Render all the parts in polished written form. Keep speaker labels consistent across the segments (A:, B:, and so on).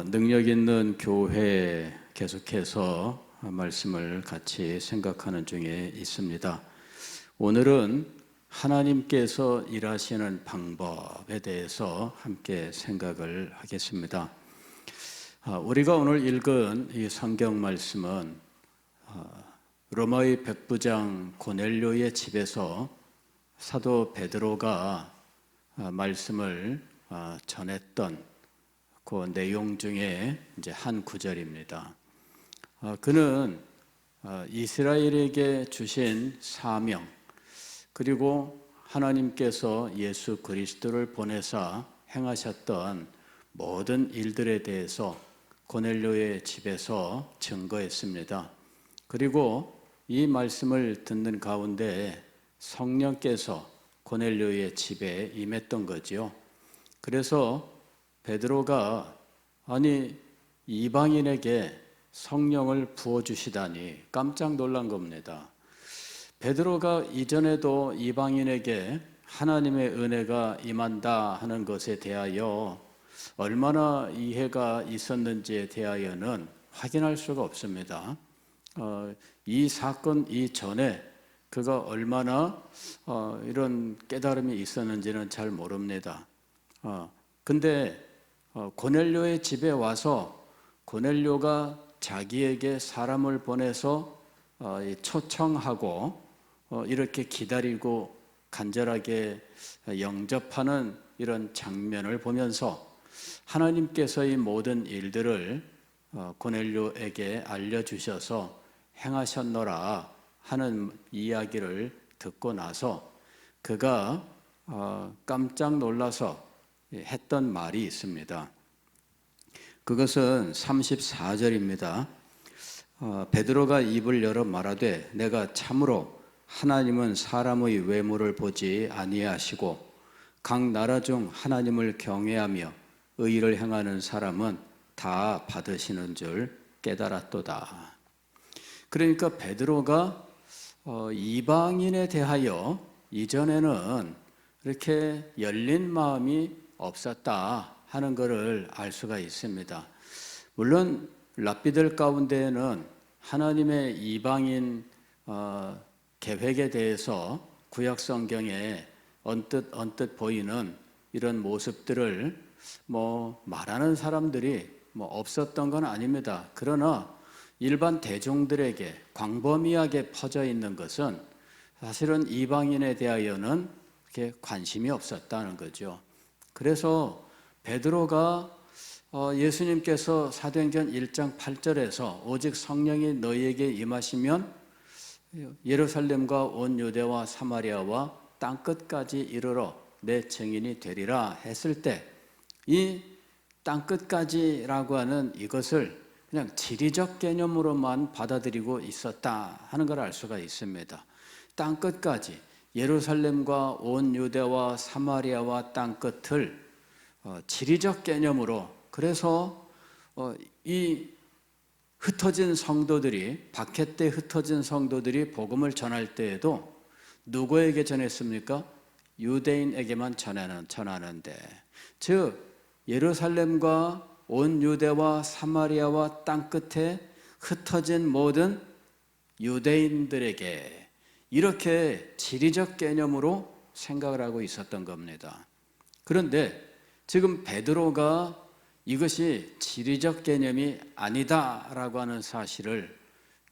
A: 능력 있는 교회 계속해서 말씀을 같이 생각하는 중에 있습니다. 오늘은 하나님께서 일하시는 방법에 대해서 함께 생각을 하겠습니다. 우리가 오늘 읽은 이 성경 말씀은 로마의 백부장 고넬료의 집에서 사도 베드로가 말씀을 전했던 그 내용 중에 이제 한 구절입니다. 그는 이스라엘에게 주신 사명, 그리고 하나님께서 예수 그리스도를 보내사 행하셨던 모든 일들에 대해서 고넬료의 집에서 증거했습니다. 그리고 이 말씀을 듣는 가운데 성령께서 고넬료의 집에 임했던 거지요. 그래서 베드로가 이방인에게 성령을 부어주시다니 깜짝 놀란 겁니다. 베드로가 이전에도 이방인에게 하나님의 은혜가 임한다 하는 것에 대하여 얼마나 이해가 있었는지에 대하여는 확인할 수가 없습니다. 이 사건 이전에 그가 얼마나 이런 깨달음이 있었는지는 잘 모릅니다. 근데 고넬료의 집에 와서 고넬료가 자기에게 사람을 보내서 초청하고 이렇게 기다리고 간절하게 영접하는 이런 장면을 보면서 하나님께서의 모든 일들을 고넬료에게 알려주셔서 행하셨노라 하는 이야기를 듣고 나서 그가 깜짝 놀라서 했던 말이 있습니다. 그것은 34절입니다. 베드로가 입을 열어 말하되 내가 참으로 하나님은 사람의 외모를 보지 아니하시고 각 나라 중 하나님을 경외하며 의를 행하는 사람은 다 받으시는 줄 깨달았도다. 그러니까 베드로가 이방인에 대하여 이전에는 이렇게 열린 마음이 없었다 하는 것을 알 수가 있습니다. 물론 랍비들 가운데에는 하나님의 이방인 계획에 대해서 구약 성경에 언뜻 보이는 이런 모습들을 말하는 사람들이 없었던 건 아닙니다. 그러나 일반 대중들에게 광범위하게 퍼져 있는 것은 사실은 이방인에 대하여는 그렇게 관심이 없었다는 거죠. 그래서 베드로가 예수님께서 사도행전 1장 8절에서 오직 성령이 너희에게 임하시면 예루살렘과 온 유대와 사마리아와 땅끝까지 이르러 내 증인이 되리라 했을 때 이 땅끝까지라고 하는 이것을 그냥 지리적 개념으로만 받아들이고 있었다 하는 걸 알 수가 있습니다. 땅끝까지 예루살렘과 온 유대와 사마리아와 땅끝을 지리적 개념으로, 그래서 이 흩어진 성도들이, 박해 때 흩어진 성도들이 복음을 전할 때에도 누구에게 전했습니까? 유대인에게만 전하는데, 즉 예루살렘과 온 유대와 사마리아와 땅끝에 흩어진 모든 유대인들에게 이렇게 지리적 개념으로 생각을 하고 있었던 겁니다. 그런데 지금 베드로가 이것이 지리적 개념이 아니다라고 하는 사실을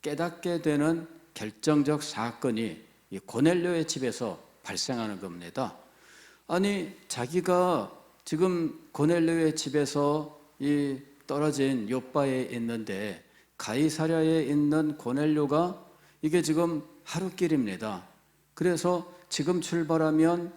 A: 깨닫게 되는 결정적 사건이 이 고넬료의 집에서 발생하는 겁니다. 자기가 지금 고넬료의 집에서 이 떨어진 요바에 있는데 가이사랴에 있는 고넬료가 이게 지금 하루길입니다. 그래서 지금 출발하면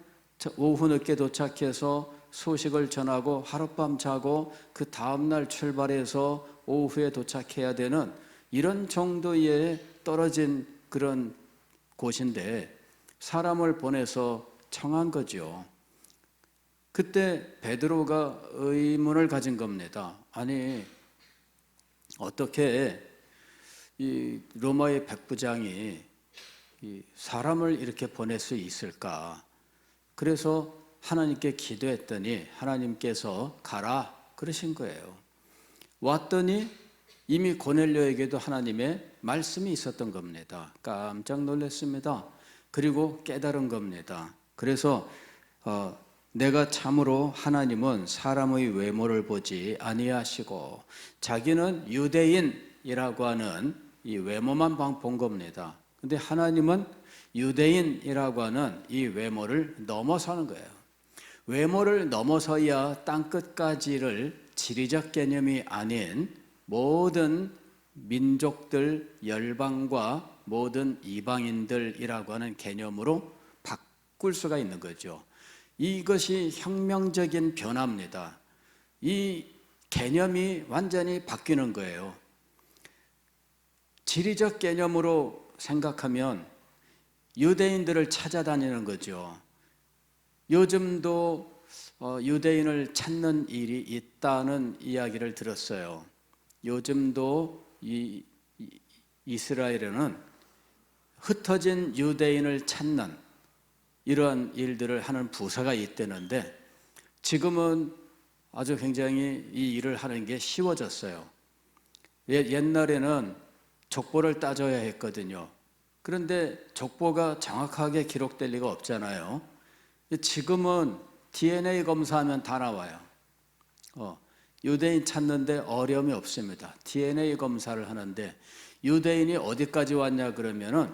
A: 오후 늦게 도착해서 소식을 전하고 하룻밤 자고 그 다음날 출발해서 오후에 도착해야 되는 이런 정도의 떨어진 그런 곳인데 사람을 보내서 청한 거죠. 그때 베드로가 의문을 가진 겁니다. 어떻게 이 로마의 백부장이 이 사람을 이렇게 보낼 수 있을까? 그래서 하나님께 기도했더니 하나님께서 가라 그러신 거예요. 왔더니 이미 고넬료에게도 하나님의 말씀이 있었던 겁니다. 깜짝 놀랐습니다. 그리고 깨달은 겁니다. 그래서 내가 참으로 하나님은 사람의 외모를 보지 아니하시고, 자기는 유대인이라고 하는 이 외모만 본 겁니다. 근데 하나님은 유대인이라고 하는 이 외모를 넘어서는 거예요. 외모를 넘어서야 땅끝까지를 지리적 개념이 아닌 모든 민족들, 열방과 모든 이방인들이라고 하는 개념으로 바꿀 수가 있는 거죠. 이것이 혁명적인 변화입니다. 이 개념이 완전히 바뀌는 거예요. 지리적 개념으로 생각하면 유대인들을 찾아다니는 거죠. 요즘도 유대인을 찾는 일이 있다는 이야기를 들었어요. 요즘도 이스라엘에는 흩어진 유대인을 찾는 이러한 일들을 하는 부서가 있다는데, 지금은 아주 굉장히 이 일을 하는 게 쉬워졌어요. 옛날에는 족보를 따져야 했거든요. 그런데 족보가 정확하게 기록될 리가 없잖아요. 지금은 DNA 검사하면 다 나와요. 유대인 찾는데 어려움이 없습니다. DNA 검사를 하는데, 유대인이 어디까지 왔냐 그러면은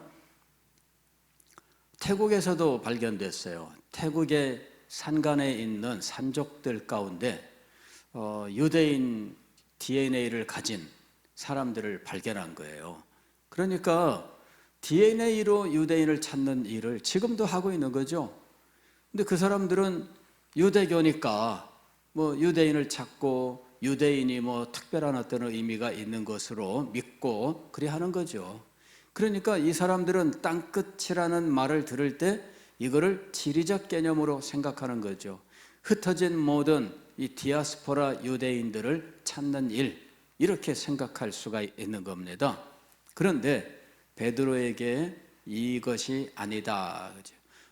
A: 태국에서도 발견됐어요. 태국의 산간에 있는 산족들 가운데 유대인 DNA를 가진 사람들을 발견한 거예요. 그러니까 DNA로 유대인을 찾는 일을 지금도 하고 있는 거죠. 근데 그 사람들은 유대교니까 뭐 유대인을 찾고 유대인이 뭐 특별한 어떤 의미가 있는 것으로 믿고 그리 하는 거죠. 그러니까 이 사람들은 땅끝이라는 말을 들을 때 이거를 지리적 개념으로 생각하는 거죠. 흩어진 모든 이 디아스포라 유대인들을 찾는 일, 이렇게 생각할 수가 있는 겁니다. 그런데 베드로에게 이것이 아니다.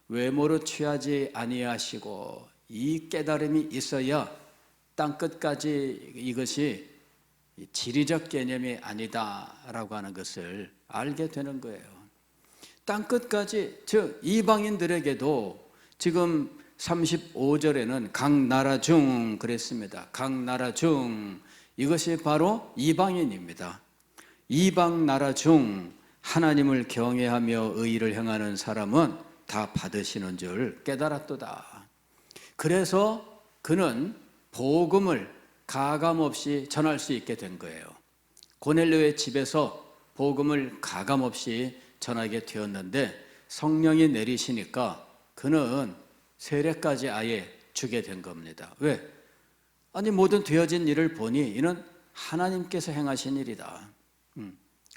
A: 외모로 취하지 아니하시고 이 깨달음이 있어야 땅끝까지 이것이 지리적 개념이 아니다라고 하는 것을 알게 되는 거예요. 땅끝까지, 즉 이방인들에게도 지금 35절에는 각 나라 중 그랬습니다. 각 나라 중, 이것이 바로 이방인입니다. 이방 나라 중 하나님을 경외하며 의를 행하는 사람은 다 받으시는 줄 깨달았도다. 그래서 그는 복음을 가감없이 전할 수 있게 된 거예요. 고넬료의 집에서 복음을 가감없이 전하게 되었는데, 성령이 내리시니까 그는 세례까지 아예 주게 된 겁니다. 왜? 아니, 모든 되어진 일을 보니 이는 하나님께서 행하신 일이다.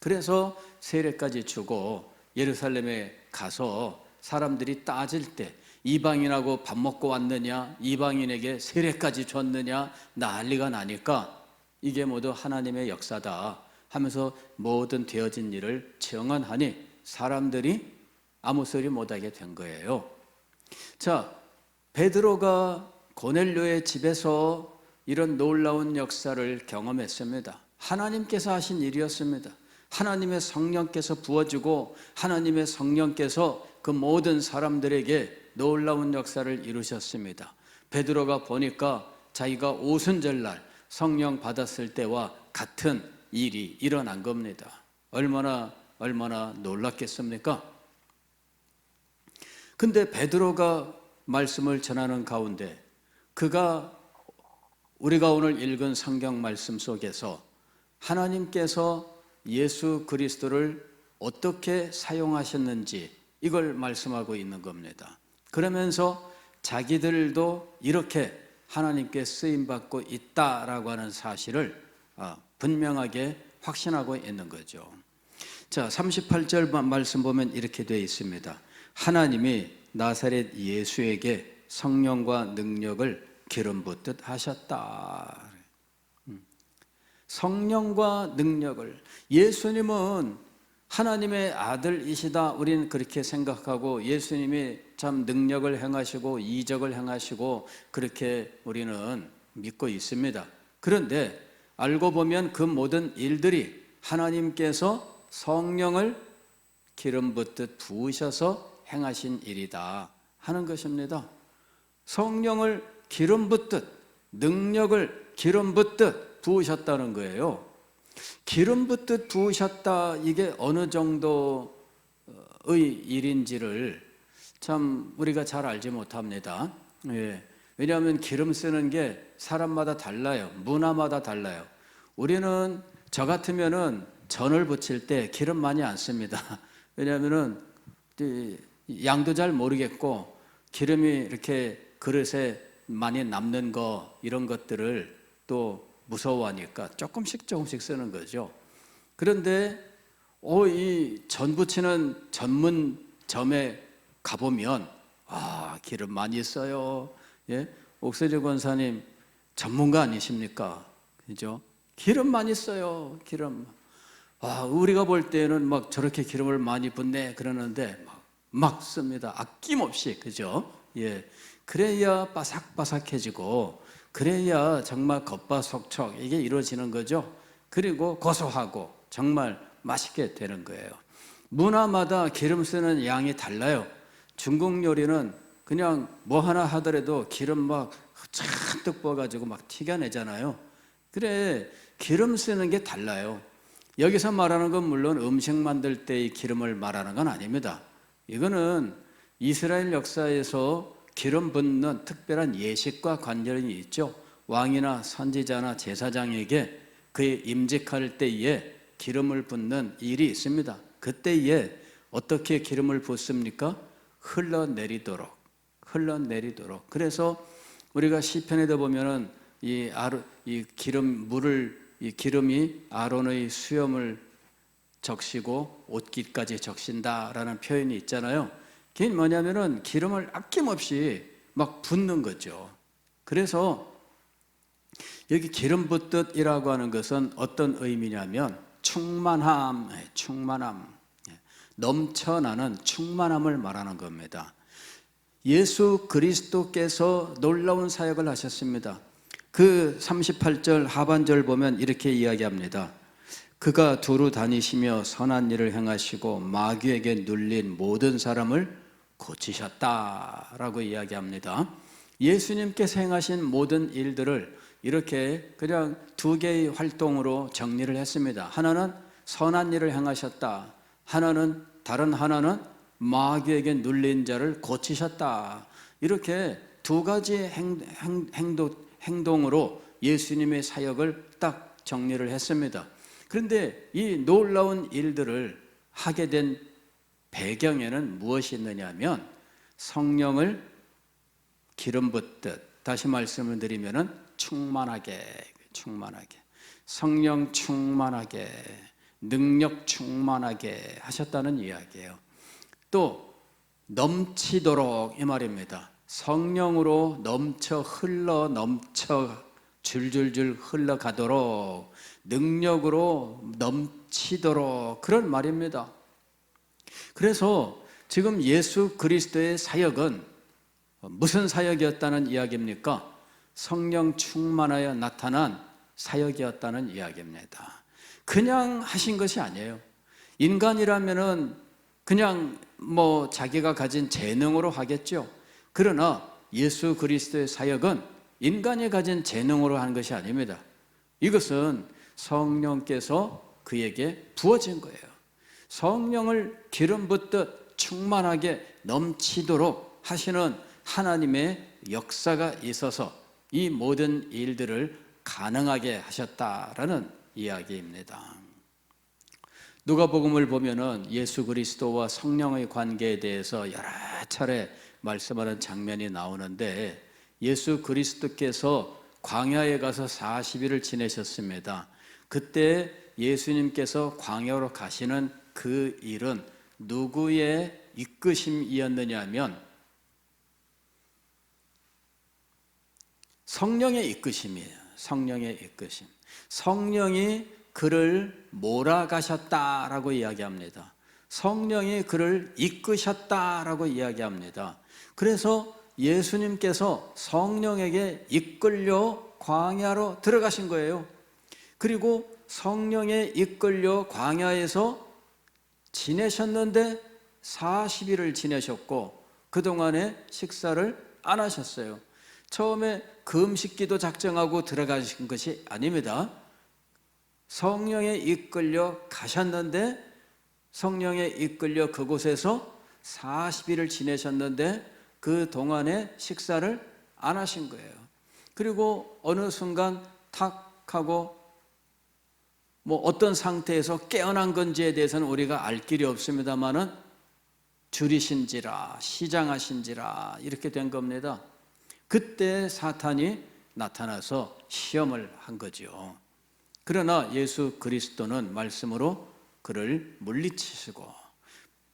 A: 그래서 세례까지 주고 예루살렘에 가서 사람들이 따질 때 이방인하고 밥 먹고 왔느냐, 이방인에게 세례까지 줬느냐 난리가 나니까 이게 모두 하나님의 역사다 하면서 모든 되어진 일을 증언하니 사람들이 아무 소리 못하게 된 거예요. 자, 베드로가 고넬료의 집에서 이런 놀라운 역사를 경험했습니다. 하나님께서 하신 일이었습니다. 하나님의 성령께서 부어주고 하나님의 성령께서 그 모든 사람들에게 놀라운 역사를 이루셨습니다. 베드로가 보니까 자기가 오순절날 성령 받았을 때와 같은 일이 일어난 겁니다. 얼마나 놀랐겠습니까? 근데 베드로가 말씀을 전하는 가운데 그가 우리가 오늘 읽은 성경 말씀 속에서 하나님께서 예수 그리스도를 어떻게 사용하셨는지 이걸 말씀하고 있는 겁니다. 그러면서 자기들도 이렇게 하나님께 쓰임받고 있다라고 하는 사실을 분명하게 확신하고 있는 거죠. 자, 38절 말씀 보면 이렇게 되어 있습니다. 하나님이 나사렛 예수에게 성령과 능력을 기름 붓듯 하셨다. 성령과 능력을, 예수님은 하나님의 아들이시다 우리는 그렇게 생각하고 예수님이 참 능력을 행하시고 이적을 행하시고 그렇게 우리는 믿고 있습니다. 그런데 알고 보면 그 모든 일들이 하나님께서 성령을 기름 붓듯 부으셔서 행하신 일이다 하는 것입니다. 성령을 기름 붓듯, 능력을 기름 붓듯 부으셨다는 거예요. 기름 붓듯 부으셨다, 이게 어느 정도의 일인지를 참 우리가 잘 알지 못합니다. 예. 왜냐하면 기름 쓰는 게 사람마다 달라요. 문화마다 달라요. 우리는 저 같으면은 전을 부칠 때 기름 많이 안 씁니다. 왜냐하면은 양도 잘 모르겠고 기름이 이렇게 그릇에 많이 남는 거, 이런 것들을 또 무서워하니까 조금씩 쓰는 거죠. 그런데 이 전 부치는 전문점에 가보면 기름 많이 써요. 예? 옥세재 권사님 전문가 아니십니까? 그죠? 기름 많이 써요. 기름. 우리가 볼 때는 막 저렇게 기름을 많이 붓네 그러는데 막 씁니다. 아낌없이. 그죠? 예. 그래야 바삭바삭해지고, 그래야 정말 겉바속촉 이게 이루어지는 거죠. 그리고 고소하고 정말 맛있게 되는 거예요. 문화마다 기름 쓰는 양이 달라요. 중국 요리는 그냥 뭐 하나 하더라도 기름 막 잔뜩 부어가지고 막 튀겨내잖아요. 그래, 기름 쓰는 게 달라요. 여기서 말하는 건 물론 음식 만들 때의 기름을 말하는 건 아닙니다. 이거는 이스라엘 역사에서 기름 붓는 특별한 예식과 관련이 있죠. 왕이나 선지자나 제사장에게 그의 임직할 때에 기름을 붓는 일이 있습니다. 그때에 어떻게 기름을 붓습니까? 흘러내리도록. 그래서 우리가 시편에도 보면은 이 기름이 아론의 수염을 적시고 옷깃까지 적신다라는 표현이 있잖아요. 그게 뭐냐면은 기름을 아낌없이 막 붓는 거죠. 그래서 여기 기름 붓듯이라고 하는 것은 어떤 의미냐면 충만함, 넘쳐나는 충만함을 말하는 겁니다. 예수 그리스도께서 놀라운 사역을 하셨습니다. 그 38절 하반절 보면 이렇게 이야기합니다. 그가 두루 다니시며 선한 일을 행하시고 마귀에게 눌린 모든 사람을 고치셨다라고 이야기합니다. 예수님께서 행하신 모든 일들을 이렇게 그냥 두 개의 활동으로 정리를 했습니다. 하나는 선한 일을 행하셨다. 다른 하나는 마귀에게 눌린 자를 고치셨다. 이렇게 두 가지 행동으로 예수님의 사역을 딱 정리를 했습니다. 그런데 이 놀라운 일들을 하게 된 배경에는 무엇이 있느냐면 성령을 기름 붓듯, 다시 말씀을 드리면은 충만하게, 성령 충만하게, 능력 충만하게 하셨다는 이야기예요. 또 넘치도록 이 말입니다. 성령으로 넘쳐 줄줄줄 흘러가도록, 능력으로 넘치도록, 그런 말입니다. 그래서 지금 예수 그리스도의 사역은 무슨 사역이었다는 이야기입니까? 성령 충만하여 나타난 사역이었다는 이야기입니다. 그냥 하신 것이 아니에요. 인간이라면은 그냥 자기가 가진 재능으로 하겠죠. 그러나 예수 그리스도의 사역은 인간이 가진 재능으로 하는 것이 아닙니다. 이것은 성령께서 그에게 부어진 거예요. 성령을 기름 붓듯 충만하게 넘치도록 하시는 하나님의 역사가 있어서 이 모든 일들을 가능하게 하셨다라는 이야기입니다. 누가복음을 보면은 예수 그리스도와 성령의 관계에 대해서 여러 차례 말씀하는 장면이 나오는데, 예수 그리스도께서 광야에 가서 40일을 지내셨습니다. 그때 예수님께서 광야로 가시는 그 일은 누구의 이끄심이었느냐 하면 성령의 이끄심이에요. 성령의 이끄심. 성령이 그를 몰아가셨다라고 이야기합니다. 성령이 그를 이끄셨다라고 이야기합니다. 그래서 예수님께서 성령에게 이끌려 광야로 들어가신 거예요. 그리고 성령에 이끌려 광야에서 지내셨는데 40일을 지내셨고 그동안에 식사를 안 하셨어요. 처음에 금식기도 작정하고 들어가신 것이 아닙니다. 성령에 이끌려 가셨는데 성령에 이끌려 그곳에서 40일을 지내셨는데 그 동안에 식사를 안 하신 거예요. 그리고 어느 순간 탁 하고 어떤 상태에서 깨어난 건지에 대해서는 우리가 알 길이 없습니다만은 줄이신지라 시장하신지라 이렇게 된 겁니다. 그때 사탄이 나타나서 시험을 한 거죠. 그러나 예수 그리스도는 말씀으로 그를 물리치시고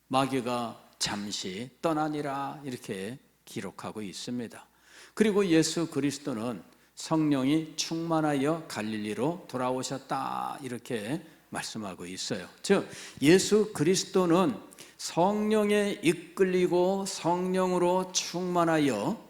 A: 마귀가 잠시 떠나니라 이렇게 기록하고 있습니다. 그리고 예수 그리스도는 성령이 충만하여 갈릴리로 돌아오셨다 이렇게 말씀하고 있어요. 즉 예수 그리스도는 성령에 이끌리고 성령으로 충만하여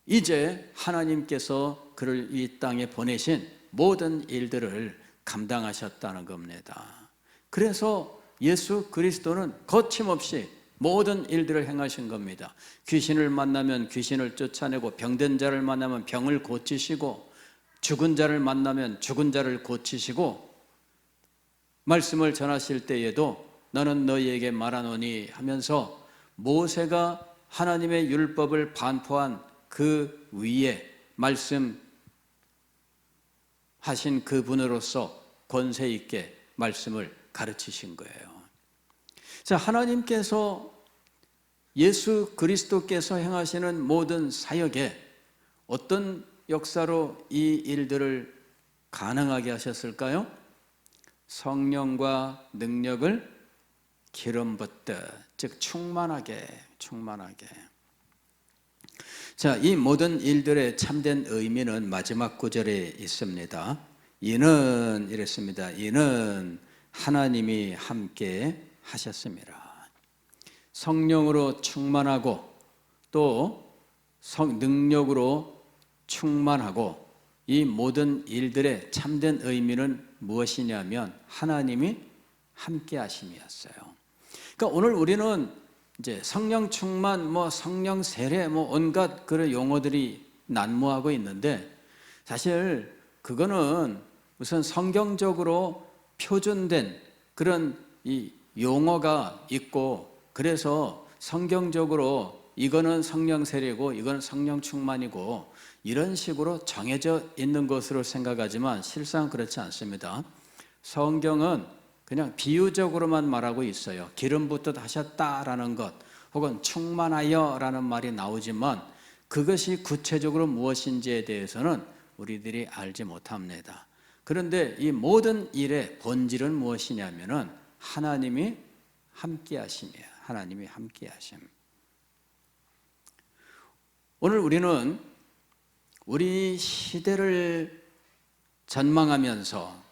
A: 이제 하나님께서 그를 이 땅에 보내신 모든 일들을 감당하셨다는 겁니다. 그래서 예수 그리스도는 거침없이 모든 일들을 행하신 겁니다. 귀신을 만나면 귀신을 쫓아내고 병든 자를 만나면 병을 고치시고 죽은 자를 만나면 죽은 자를 고치시고 말씀을 전하실 때에도 너는 너희에게 말하노니 하면서 모세가 하나님의 율법을 반포한 그 위에 말씀하신 그분으로서 권세 있게 말씀을 가르치신 거예요. 자, 하나님께서 예수 그리스도께서 행하시는 모든 사역에 어떤 역사로 이 일들을 가능하게 하셨을까요? 성령과 능력을 기름 붓듯, 즉 충만하게. 자, 이 모든 일들의 참된 의미는 마지막 구절에 있습니다. 이는 이랬습니다. 이는 하나님이 함께 하셨습니다. 성령으로 충만하고 또 능력으로 충만하고 이 모든 일들의 참된 의미는 무엇이냐면 하나님이 함께 하심이었어요. 그러니까 오늘 우리는 이제 성령 충만, 성령 세례, 온갖 그런 용어들이 난무하고 있는데 사실 그거는 우선 성경적으로 표준된 그런 이 용어가 있고 그래서 성경적으로 이거는 성령 세례고 이거는 성령 충만이고 이런 식으로 정해져 있는 것으로 생각하지만 실상 그렇지 않습니다. 성경은 그냥 비유적으로만 말하고 있어요. 기름 붓듯 하셨다라는 것 혹은 충만하여라는 말이 나오지만 그것이 구체적으로 무엇인지에 대해서는 우리들이 알지 못합니다. 그런데 이 모든 일의 본질은 무엇이냐면은 하나님이 함께 하심이에요. 하나님이 함께 하심. 오늘 우리는 우리 시대를 전망하면서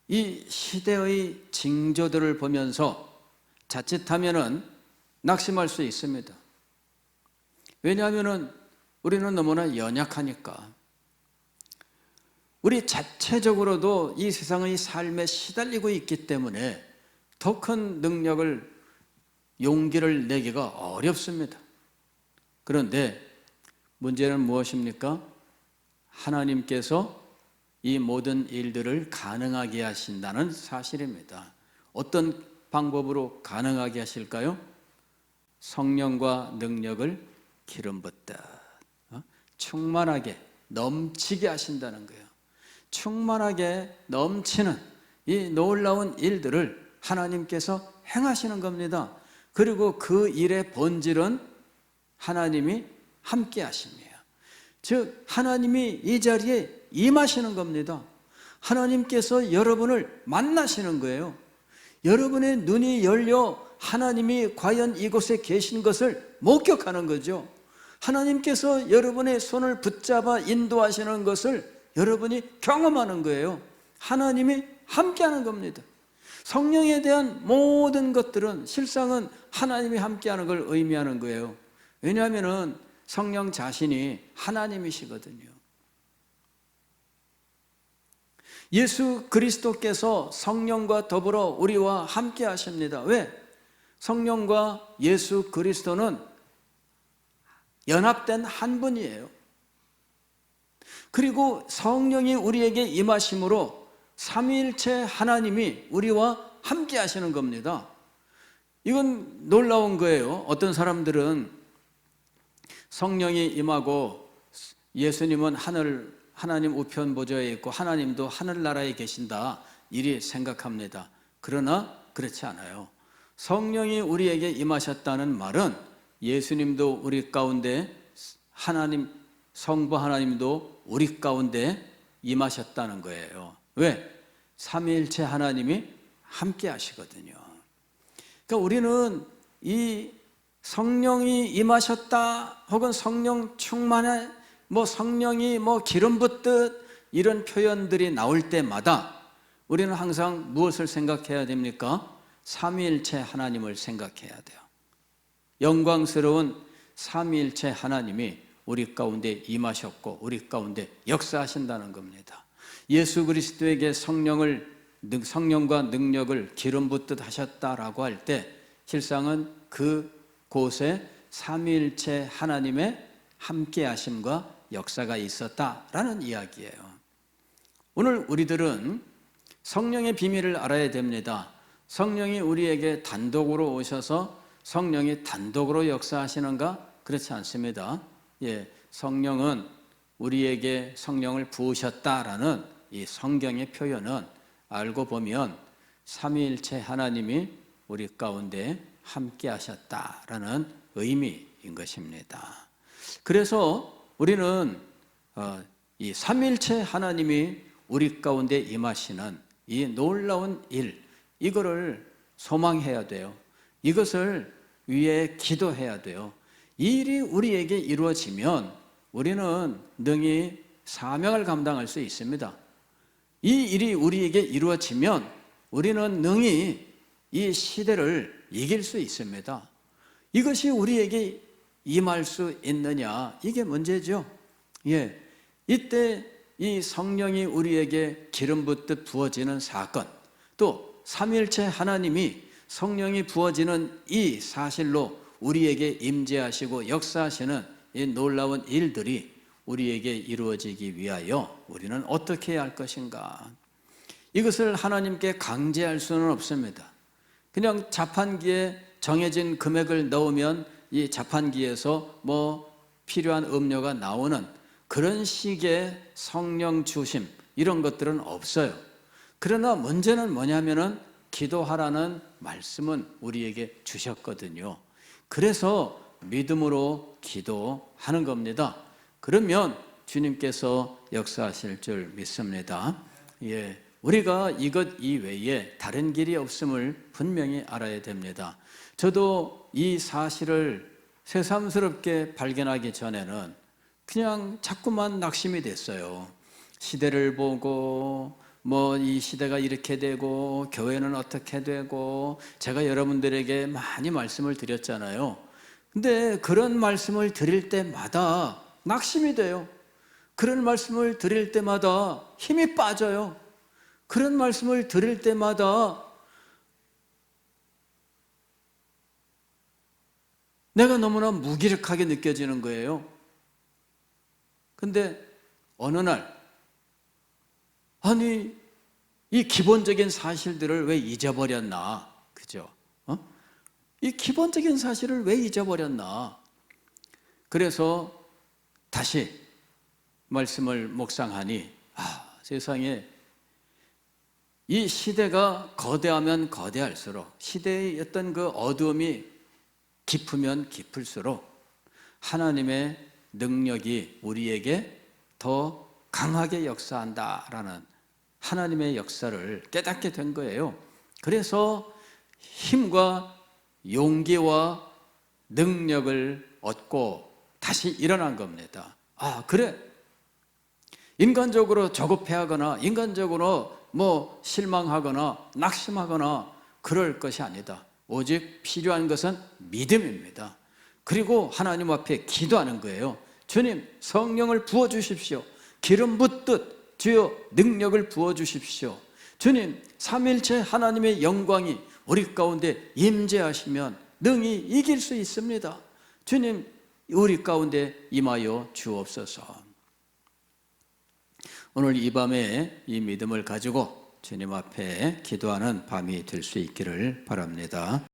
A: 이 시대의 징조들을 보면서 자칫하면은 낙심할 수 있습니다. 왜냐하면은 우리는 너무나 연약하니까. 우리 자체적으로도 이 세상의 삶에 시달리고 있기 때문에 더 큰 능력을, 용기를 내기가 어렵습니다. 그런데 문제는 무엇입니까? 하나님께서 이 모든 일들을 가능하게 하신다는 사실입니다. 어떤 방법으로 가능하게 하실까요? 성령과 능력을 기름 붓듯 충만하게 넘치게 하신다는 거예요. 충만하게 넘치는 이 놀라운 일들을 하나님께서 행하시는 겁니다. 그리고 그 일의 본질은 하나님이 함께 하심이에요. 즉 하나님이 이 자리에 임하시는 겁니다. 하나님께서 여러분을 만나시는 거예요. 여러분의 눈이 열려 하나님이 과연 이곳에 계신 것을 목격하는 거죠. 하나님께서 여러분의 손을 붙잡아 인도하시는 것을 여러분이 경험하는 거예요. 하나님이 함께하는 겁니다. 성령에 대한 모든 것들은 실상은 하나님이 함께하는 걸 의미하는 거예요. 왜냐하면 성령 자신이 하나님이시거든요. 예수 그리스도께서 성령과 더불어 우리와 함께 하십니다. 왜? 성령과 예수 그리스도는 연합된 한 분이에요. 그리고 성령이 우리에게 임하심으로 삼위일체 하나님이 우리와 함께 하시는 겁니다. 이건 놀라운 거예요. 어떤 사람들은 성령이 임하고 예수님은 하나님 우편 보좌에 있고 하나님도 하늘나라에 계신다, 이리 생각합니다. 그러나 그렇지 않아요. 성령이 우리에게 임하셨다는 말은 예수님도 우리 가운데, 하나님 성부 하나님도 우리 가운데 임하셨다는 거예요. 왜? 삼위일체 하나님이 함께 하시거든요. 그러니까 우리는 이 성령이 임하셨다 혹은 성령 충만해, 성령이 기름 붓듯 이런 표현들이 나올 때마다 우리는 항상 무엇을 생각해야 됩니까? 삼위일체 하나님을 생각해야 돼요. 영광스러운 삼위일체 하나님이 우리 가운데 임하셨고 우리 가운데 역사하신다는 겁니다. 예수 그리스도에게 성령과 능력을 기름 붓듯 하셨다라고 할 때 실상은 그곳에 삼위일체 하나님의 함께 하심과 역사가 있었다라는 이야기예요. 오늘 우리들은 성령의 비밀을 알아야 됩니다. 성령이 우리에게 단독으로 오셔서 성령이 단독으로 역사하시는가? 그렇지 않습니다. 성령은 우리에게 성령을 부으셨다라는 이 성경의 표현은 알고 보면 삼위일체 하나님이 우리 가운데 함께 하셨다라는 의미인 것입니다. 그래서 우리는 이 삼위일체 하나님이 우리 가운데 임하시는 이 놀라운 일, 이거를 소망해야 돼요. 이것을 위해 기도해야 돼요. 이 일이 우리에게 이루어지면 우리는 능히 사명을 감당할 수 있습니다. 이 일이 우리에게 이루어지면 우리는 능히 이 시대를 이길 수 있습니다. 이것이 우리에게 임할 수 있느냐, 이게 문제죠. 이때 이 성령이 우리에게 기름 붓듯 부어지는 사건, 또 삼위일체 하나님이 성령이 부어지는 이 사실로 우리에게 임재하시고 역사하시는 이 놀라운 일들이 우리에게 이루어지기 위하여 우리는 어떻게 해야 할 것인가? 이것을 하나님께 강제할 수는 없습니다. 그냥 자판기에 정해진 금액을 넣으면 이 자판기에서 필요한 음료가 나오는 그런 식의 성령 주심, 이런 것들은 없어요. 그러나 문제는 뭐냐면은 기도하라는 말씀은 우리에게 주셨거든요. 그래서 믿음으로 기도하는 겁니다. 그러면 주님께서 역사하실 줄 믿습니다. 우리가 이것 이외에 다른 길이 없음을 분명히 알아야 됩니다. 저도 이 사실을 새삼스럽게 발견하기 전에는 그냥 자꾸만 낙심이 됐어요. 시대를 보고 이 시대가 이렇게 되고 교회는 어떻게 되고, 제가 여러분들에게 많이 말씀을 드렸잖아요. 근데 그런 말씀을 드릴 때마다 낙심이 돼요. 그런 말씀을 드릴 때마다 힘이 빠져요. 그런 말씀을 드릴 때마다 내가 너무나 무기력하게 느껴지는 거예요. 근데 어느 날, 아니, 이 기본적인 사실들을 왜 잊어버렸나? 그죠? 이 기본적인 사실을 왜 잊어버렸나? 그래서 다시 말씀을 묵상하니, 세상에 이 시대가 거대하면 거대할수록, 시대의 어떤 그 어두움이 깊으면 깊을수록 하나님의 능력이 우리에게 더 강하게 역사한다라는 하나님의 역사를 깨닫게 된 거예요. 그래서 힘과 용기와 능력을 얻고 다시 일어난 겁니다. 그래. 인간적으로 조급해하거나 인간적으로 실망하거나 낙심하거나 그럴 것이 아니다. 오직 필요한 것은 믿음입니다. 그리고 하나님 앞에 기도하는 거예요. 주님, 성령을 부어주십시오. 기름 붓듯 주여 능력을 부어주십시오. 주님, 삼일체 하나님의 영광이 우리 가운데 임재하시면 능히 이길 수 있습니다. 주님, 우리 가운데 임하여 주옵소서. 오늘 이 밤에 이 믿음을 가지고 주님 앞에 기도하는 밤이 될 수 있기를 바랍니다.